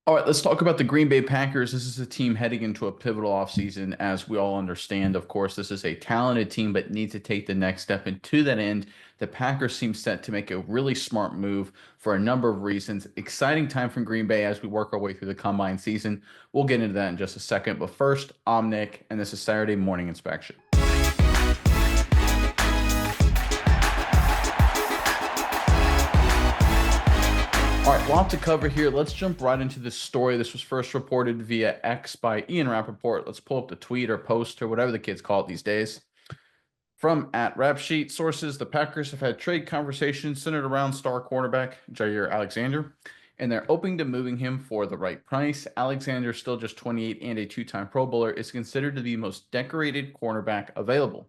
All right, let's talk about the Green Bay Packers. This is a team heading into a pivotal offseason, as we all understand. Of course, this is a talented team, but needs to take the next step. And to that end, the Packers seem set to make a really smart move for a number of reasons. Exciting time from Green Bay as we work our way through the combine season. We'll get into that in just a second. But first, I'm Nick, and this is Saturday Morning Inspection. All right, lot to cover here. Let's jump right into this story. This was first reported via X by Ian Rappaport. Let's pull up the tweet or post or whatever the kids call it these days. From at Rap Sheet sources, the Packers have had trade conversations centered around star cornerback Jaire Alexander, and they're open to moving him for the right price. Alexander, still just 28 and a two-time Pro Bowler, is considered to be the most decorated cornerback available.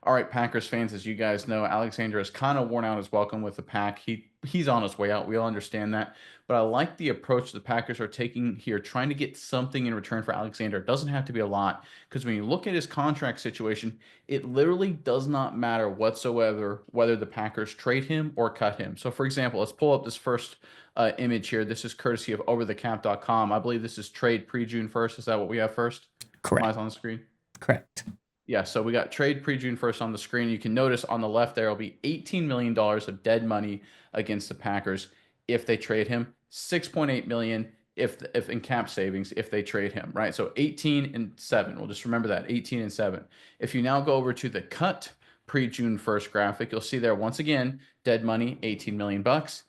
All right, Packers fans, as you guys know, Alexander has kind of worn out his welcome with the pack. He's on his way out. We all understand that. But I like the approach the Packers are taking here, trying to get something in return for Alexander. It doesn't have to be a lot, because when you look at his contract situation, it literally does not matter whatsoever whether the Packers trade him or cut him. So, for example, let's pull up this first image here. This is courtesy of overthecap.com. I believe this is trade pre-June 1st. Is that what we have first? Correct. Mine's on the screen. Correct. Yeah, so we got trade pre-June 1st on the screen. You can notice on the left there will be $18 million of dead money against the Packers if they trade him. 6.8 million if in cap savings if they trade him, right? So 18 and 7. We'll just remember that 18 and 7. If you now go over to the cut pre-June 1st graphic, you'll see there once again dead money 18 million bucks.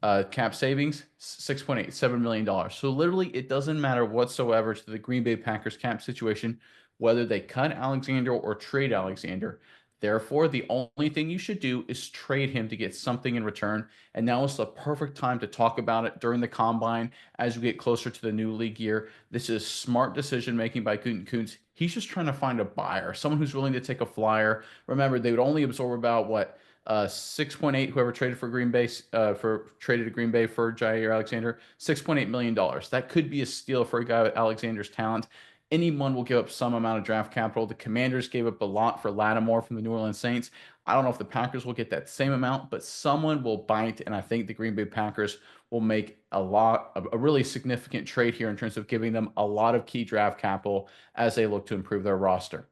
Cap savings, $6.87 million. So literally, it doesn't matter whatsoever to the Green Bay Packers cap situation whether they cut Alexander or trade Alexander. Therefore, the only thing you should do is trade him to get something in return. And now is the perfect time to talk about it during the combine as we get closer to the new league year. This is smart decision making by Kuntz. He's just trying to find a buyer, someone who's willing to take a flyer. Remember, they would only absorb about what 6.8, whoever traded for Green Bay for traded to Green Bay for Jaire Alexander, $6.8 million. That could be a steal for a guy with Alexander's talent. Anyone will give up some amount of draft capital. The Commanders gave up a lot for Lattimore from the New Orleans Saints. I don't know if the Packers will get that same amount, but someone will bite, and I think the Green Bay Packers will make a really significant trade here in terms of giving them a lot of key draft capital as they look to improve their roster.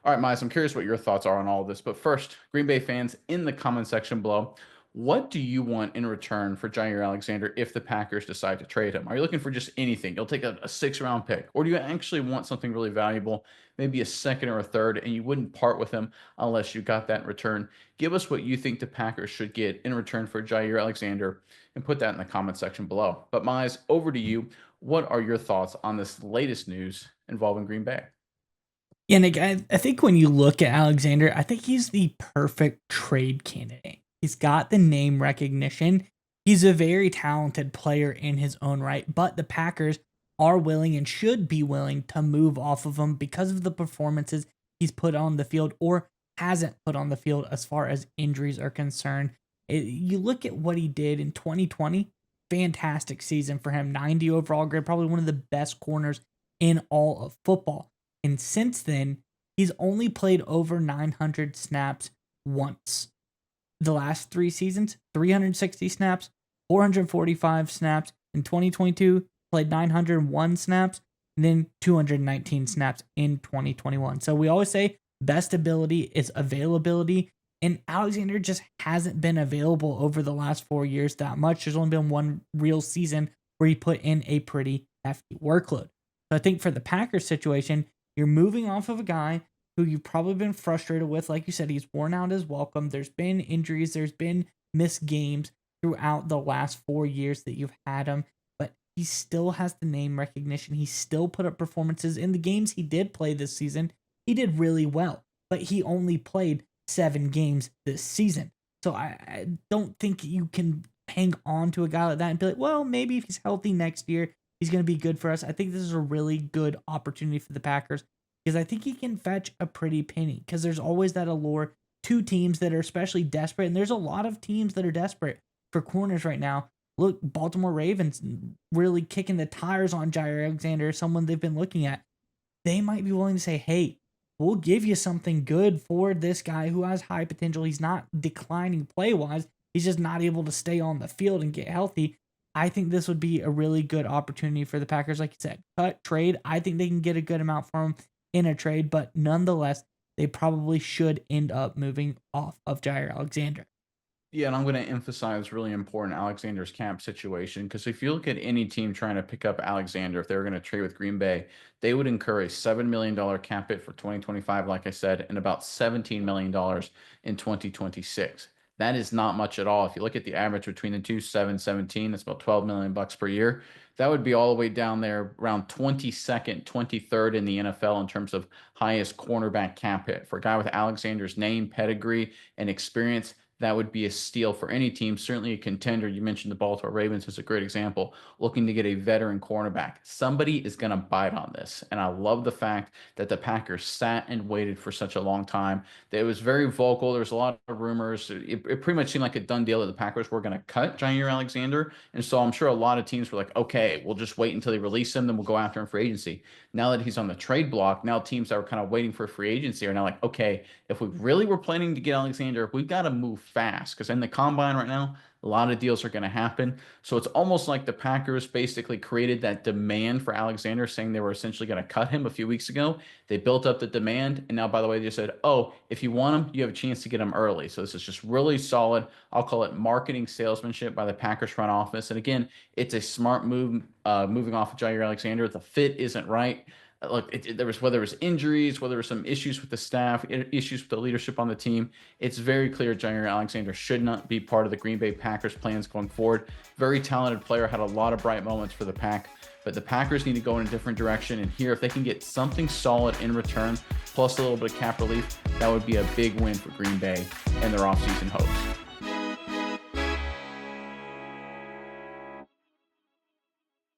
All right, Miles, I'm curious what your thoughts are on all of this. But first, Green Bay fans, in the comment section below, what do you want in return for Jaire Alexander if the Packers decide to trade him? Are you looking for just anything? You'll take a 6th-round pick. Or do you actually want something really valuable, maybe a second or a third, and you wouldn't part with him unless you got that in return? Give us what you think the Packers should get in return for Jaire Alexander and put that in the comment section below. But Miles, over to you. What are your thoughts on this latest news involving Green Bay? Yeah, Nick, I think when you look at Alexander, I think he's the perfect trade candidate. He's got the name recognition. He's a very talented player in his own right, but the Packers are willing and should be willing to move off of him because of the performances he's put on the field or hasn't put on the field as far as injuries are concerned. You look at what he did in 2020, fantastic season for him, 90 overall grade, probably one of the best corners in all of football. And since then, he's only played over 900 snaps once. The last 3 seasons, 360 snaps, 445 snaps. In 2022, played 901 snaps, and then 219 snaps in 2021. So we always say best ability is availability, and Alexander just hasn't been available over the last 4 years that much. There's only been one real season where he put in a pretty hefty workload. So I think for the Packers situation, you're moving off of a guy who you've probably been frustrated with. Like you said, he's worn out his welcome. There's been injuries. There's been missed games throughout the last 4 years that you've had him. But he still has the name recognition. He still put up performances. In the games he did play this season, he did really well. But he only played 7 games this season. So I don't think you can hang on to a guy like that and be like, well, maybe if he's healthy next year, he's going to be good for us. I think this is a really good opportunity for the Packers because I think he can fetch a pretty penny because there's always that allure to teams that are especially desperate. And there's a lot of teams that are desperate for corners right now. Look, Baltimore Ravens really kicking the tires on Jaire Alexander, someone they've been looking at. They might be willing to say, hey, we'll give you something good for this guy who has high potential. He's not declining play-wise. He's just not able to stay on the field and get healthy. I think this would be a really good opportunity for the Packers. Like you said, cut, trade. I think they can get a good amount for him in a trade, but nonetheless, they probably should end up moving off of Jaire Alexander. Yeah, and I'm going to emphasize really important Alexander's cap situation because if you look at any team trying to pick up Alexander, if they were going to trade with Green Bay, they would incur a $7 million cap hit for 2025, like I said, and about $17 million in 2026. That is not much at all. If you look at the average between the two, 7, 17, that's about 12 million bucks per year. That would be all the way down there, around 22nd, 23rd in the NFL in terms of highest cornerback cap hit. For a guy with Alexander's name, pedigree, and experience, that would be a steal for any team, certainly a contender. You mentioned the Baltimore Ravens as a great example, looking to get a veteran cornerback. Somebody is going to bite on this. And I love the fact that the Packers sat and waited for such a long time. It was very vocal. There was a lot of rumors. It pretty much seemed like a done deal that the Packers were going to cut Jaire Alexander. And so I'm sure a lot of teams were like, okay, we'll just wait until they release him, then we'll go after him for agency. Now that he's on the trade block, now teams that were kind of waiting for free agency are now like, okay, if we really were planning to get Alexander, we've got to move fast because in the combine right now, a lot of deals are going to happen. So it's almost like the Packers basically created that demand for Alexander, saying they were essentially going to cut him a few weeks ago. They built up the demand. And now, by the way, they said, oh, if you want him, you have a chance to get him early. So this is just really solid. I'll call it marketing salesmanship by the Packers front office. And again, it's a smart move moving off of Jaire Alexander. The fit isn't right. Look, there was whether it was injuries, whether there were some issues with the staff, issues with the leadership on the team. It's very clear Jaire Alexander should not be part of the Green Bay Packers plans going forward. Very talented player, had a lot of bright moments for the Pack, but the Packers need to go in a different direction. And here, if they can get something solid in return, plus a little bit of cap relief, that would be a big win for Green Bay and their offseason hopes.